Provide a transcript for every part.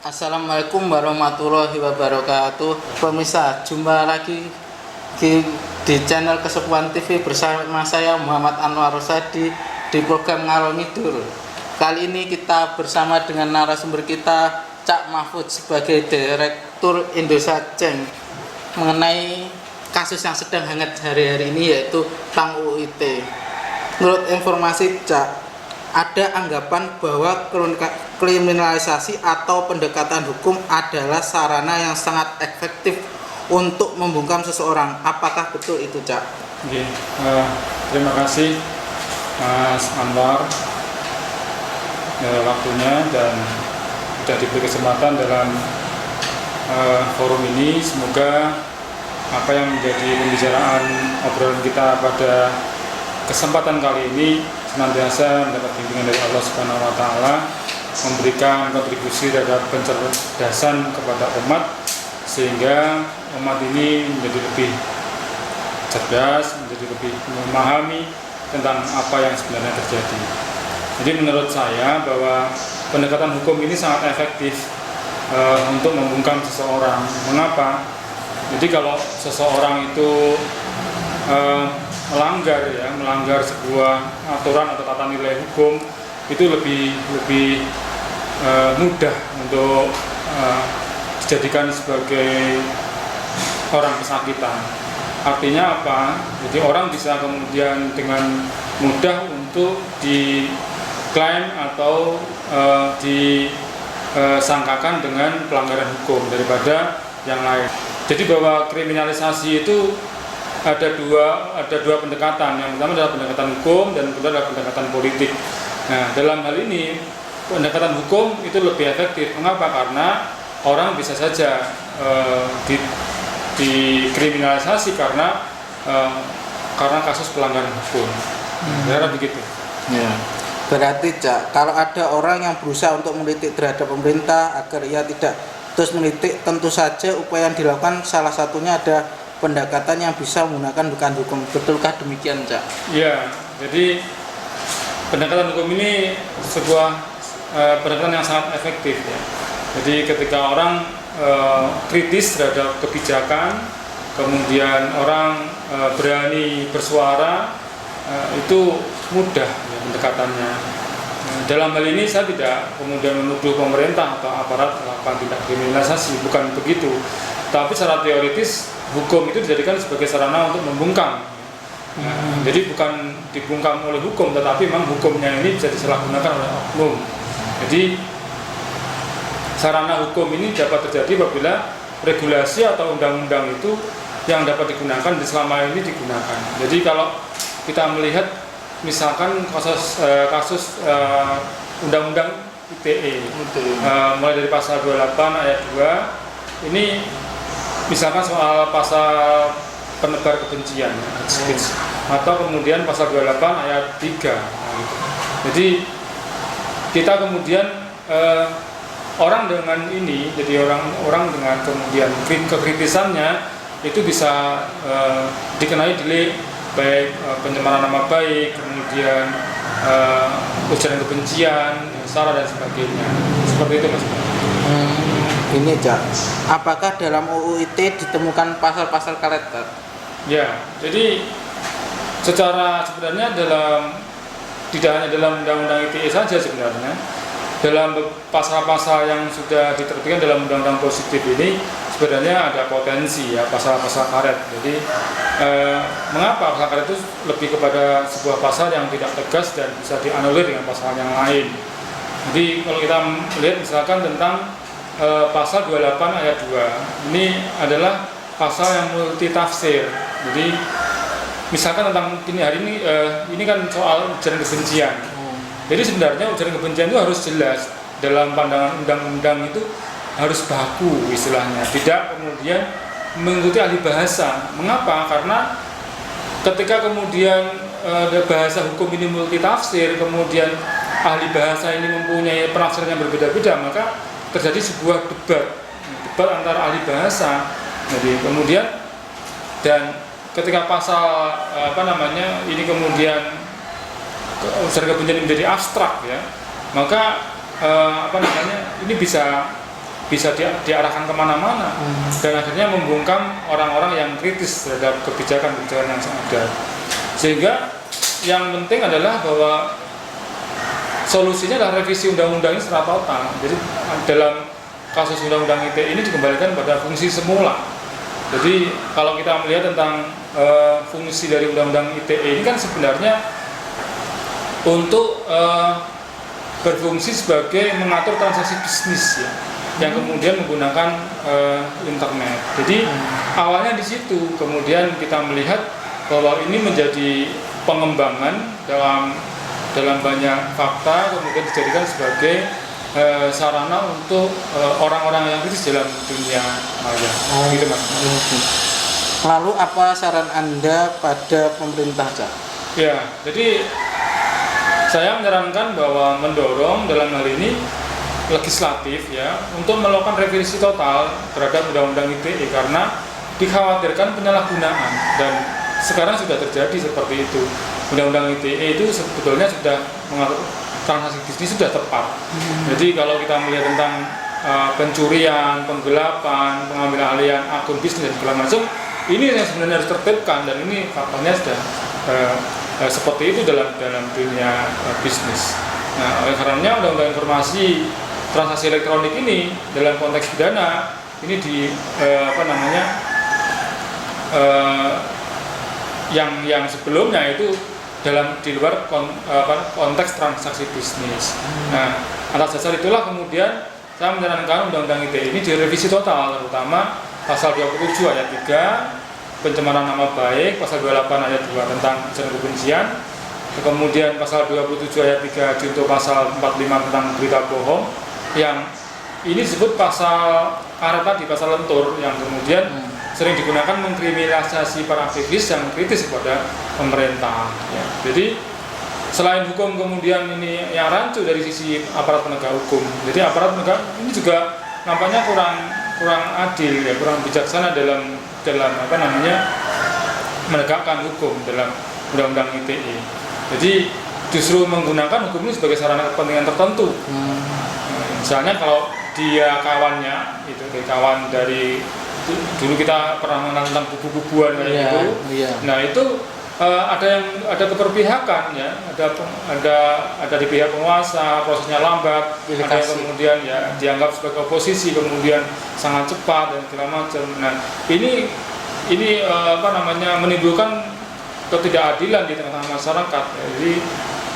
Assalamualaikum warahmatullahi wabarakatuh. Pemirsa, jumpa lagi di channel Kesepuan TV bersama saya Muhammad Anwar Rosadi di program Ngalor Ngidul. Kali ini kita bersama dengan narasumber kita Cak Mahfud sebagai Direktur Indosat Cenk mengenai kasus yang sedang hangat hari-hari ini, yaitu tentang UIT. Menurut informasi Cak, ada anggapan bahwa kriminalisasi atau pendekatan hukum adalah sarana yang sangat efektif untuk membungkam seseorang. Apakah betul itu, Cak? Oke, terima kasih Mas Anwar waktunya dan sudah diberi kesempatan dalam forum ini. Semoga apa yang menjadi pembicaraan obrolan kita pada kesempatan kali ini senantiasa mendapat bimbingan dari Allah Subhanahu wa Ta'ala, memberikan kontribusi terhadap pencerdasan kepada umat, sehingga umat ini menjadi lebih cerdas, menjadi lebih memahami tentang apa yang sebenarnya terjadi. Jadi menurut saya bahwa pendekatan hukum ini sangat efektif untuk membungkam seseorang. Mengapa? Jadi kalau seseorang itu melanggar sebuah aturan atau tata nilai hukum, itu lebih mudah untuk dijadikan sebagai orang kesakitan. Artinya apa? Jadi orang bisa kemudian dengan mudah untuk diklaim atau disangkakan dengan pelanggaran hukum daripada yang lain. Jadi bahwa kriminalisasi itu ada dua pendekatan. Yang pertama adalah pendekatan hukum dan kedua adalah pendekatan politik. Nah, dalam hal ini pendekatan hukum itu lebih efektif. Mengapa? Karena orang bisa saja dikriminalisasi karena kasus pelanggaran hukum. Karena begitu. Ya. Berarti, Cak, kalau ada orang yang berusaha untuk mengkritik terhadap pemerintah agar ia tidak terus mengkritik, tentu saja upaya yang dilakukan salah satunya ada pendekatan yang bisa menggunakan bukan hukum. Betulkah demikian, Cak? Ya, jadi pendekatan hukum ini sebuah pendekatan yang sangat efektif, ya. Jadi ketika orang kritis terhadap kebijakan, kemudian orang berani bersuara, itu mudah ya, pendekatannya. Dalam hal ini saya tidak kemudian menuduh pemerintah atau aparat melakukan tindak kriminalisasi, bukan begitu. Tapi secara teoritis hukum itu dijadikan sebagai sarana untuk membungkam. Jadi bukan dibungkam oleh hukum, tetapi memang hukumnya ini bisa disalahgunakan oleh oknum. Jadi sarana hukum ini dapat terjadi apabila regulasi atau undang-undang itu yang dapat digunakan dan selama ini digunakan. Jadi kalau kita melihat misalkan kasus undang-undang ITE, mulai dari pasal 28 ayat 2, ini misalkan soal pasal penebar kebencian, speech, atau kemudian pasal 28 ayat 3. Jadi kita kemudian orang dengan ini, jadi orang dengan kemudian kekritisannya itu bisa dikenai delik, baik pencemaran nama baik, kemudian ujaran kebencian, sara dan sebagainya. Seperti itu, Mas. Ini, Cak, apakah dalam UU ITE ditemukan pasal-pasal karet? Ya, jadi sebenarnya tidak hanya dalam undang-undang ITE saja sebenarnya, dalam pasal-pasal yang sudah diterbitkan dalam undang-undang positif ini sebenarnya ada potensi ya pasal-pasal karet. Jadi mengapa pasal karet itu lebih kepada sebuah pasal yang tidak tegas dan bisa dianulir dengan pasal yang lain. Jadi kalau kita lihat misalkan tentang pasal 28 ayat 2, ini adalah pasal yang multi tafsir. Jadi misalkan tentang hari ini kan soal ujaran kebencian. Jadi sebenarnya ujaran kebencian itu harus jelas dalam pandangan undang-undang, itu harus baku istilahnya, tidak kemudian mengikuti ahli bahasa. Mengapa? Karena ketika kemudian bahasa hukum ini multi tafsir, kemudian ahli bahasa ini mempunyai penafsiran yang berbeda-beda, maka terjadi sebuah debat antara ahli bahasa. Jadi kemudian dan ketika pasal ini kemudian ujaran kebencian menjadi abstrak, ya, maka ini bisa bisa diarahkan kemana-mana dan akhirnya membungkam orang-orang yang kritis terhadap kebijakan-kebijakan yang ada. Sehingga yang penting adalah bahwa solusinya adalah revisi undang-undang ini secara total. Jadi dalam kasus undang-undang ITE ini dikembalikan pada fungsi semula. Jadi kalau kita melihat tentang fungsi dari undang-undang ITE ini kan sebenarnya untuk berfungsi sebagai mengatur transaksi bisnis ya, yang kemudian menggunakan internet. Jadi awalnya di situ, kemudian kita melihat bahwa ini menjadi pengembangan dalam banyak fakta, kemudian dijadikan sebagai sarana untuk orang-orang yang kritis dalam dunia maya. Gitu Mas. Lalu apa saran Anda pada pemerintah, Cak? Ya, jadi saya menyarankan bahwa mendorong dalam hal ini legislatif ya untuk melakukan revisi total terhadap undang-undang ITE karena dikhawatirkan penyalahgunaan dan sekarang sudah terjadi seperti itu. Undang-undang ITE itu sebetulnya sudah mengatur transaksi bisnis sudah tepat. Jadi kalau kita melihat tentang pencurian, penggelapan, pengambil alihan akun bisnis dan segala macam, ini yang sebenarnya harus tertibkan dan ini faktanya sudah seperti itu dalam dunia bisnis. Nah, oleh karenanya undang-undang informasi transaksi elektronik ini dalam konteks pidana ini yang sebelumnya itu di luar konteks transaksi bisnis. Nah, atas dasar itulah kemudian saya menyarankan undang-undang ITE ini direvisi total, terutama pasal 27 ayat 3 pencemaran nama baik, pasal 28 ayat 2 tentang ujaran kebencian, kemudian pasal 27 ayat 3 junto pasal 45 tentang berita bohong, yang ini disebut pasal karet tadi, pasal lentur, yang kemudian sering digunakan mengkriminalisasi para aktivis yang kritis kepada pemerintah ya. Jadi selain hukum kemudian ini yang rancu dari sisi aparat penegak hukum, jadi aparat penegak ini juga nampaknya kurang adil ya, kurang bijaksana dalam menegakkan hukum dalam undang-undang ITE. Jadi justru menggunakan hukum ini sebagai sarana kepentingan tertentu. Misalnya kalau dia kawannya itu kawan dari dulu kita pernah mengenal tentang kubu-kubuan kayak gitu. Nah itu ada keberpihakan ya, ada di pihak penguasa, prosesnya lambat, ada yang kemudian ya dianggap sebagai oposisi, kemudian sangat cepat dan segala macam. Nah ini menimbulkan ketidakadilan di tengah-tengah masyarakat. Jadi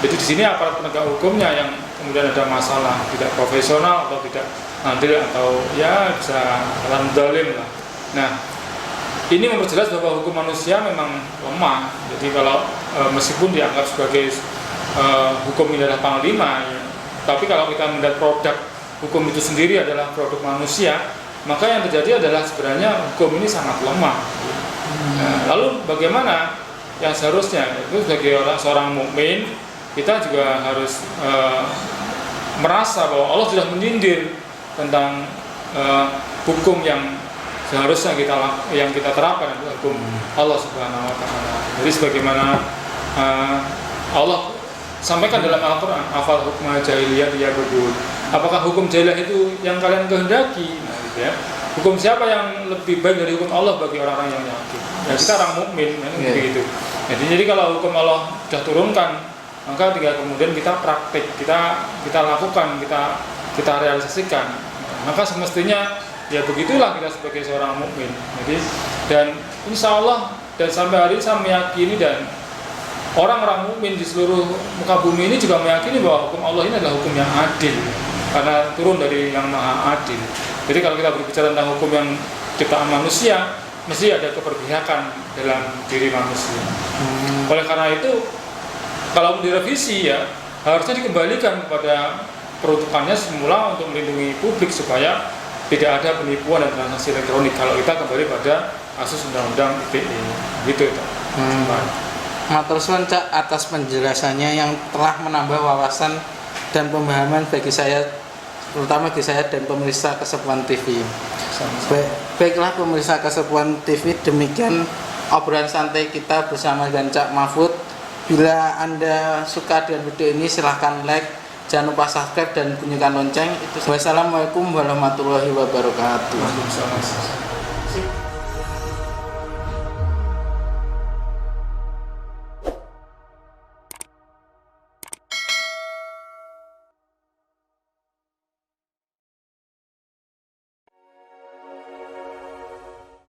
di sini aparat penegak hukumnya yang kemudian ada masalah, tidak profesional atau tidak adil atau ya bisa zalim lah. Nah ini memperjelas bahwa hukum manusia memang lemah. Jadi kalau meskipun dianggap sebagai hukum ini adalah panglima ya, tapi kalau kita melihat produk hukum itu sendiri adalah produk manusia, maka yang terjadi adalah sebenarnya hukum ini sangat lemah. Nah, lalu bagaimana yang seharusnya itu sebagai seorang mukmin kita juga harus merasa bahwa Allah sudah menyindir tentang hukum yang seharusnya kita terapkan adalah hukum Allah Subhanahu wa taala. Jadi sebagaimana Allah sampaikan dalam Al-Qur'an, afal hukma jahiliyah yabghun. Apakah hukum jahiliyah itu yang kalian kehendaki? Nah, gitu ya. Hukum siapa yang lebih baik dari hukum Allah bagi orang-orang yang yakin? Ya, kita orang mukmin begitu. Jadi kalau hukum Allah sudah turunkan, maka tinggal kemudian kita praktik, kita lakukan, kita realisasikan. Maka semestinya ya begitulah kita sebagai seorang mukmin. Jadi dan insya Allah dan sampai hari ini saya meyakini dan orang-orang mukmin di seluruh muka bumi ini juga meyakini bahwa hukum Allah ini adalah hukum yang adil karena turun dari yang maha adil. Jadi kalau kita berbicara tentang hukum yang ciptaan manusia, mesti ada keberpihakan dalam diri manusia. Oleh karena itu kalau direvisi ya harusnya dikembalikan kepada peruntukannya semula untuk melindungi publik supaya tidak ada penipuan dan transaksi elektronik kalau kita kembali pada kasus undang-undang ITE gitu itu. Matur suwun Cak atas penjelasannya yang telah menambah wawasan dan pemahaman bagi saya, terutama bagi saya dan pemirsa Kesepuan TV. Baiklah pemirsa Kesepuan TV, demikian obrolan santai kita bersama dengan Cak Mahfud. Bila Anda suka dengan video ini silahkan like, Jangan lupa subscribe dan bunyikan lonceng. Wassalamualaikum warahmatullahi wabarakatuh. Waalaikumsalam.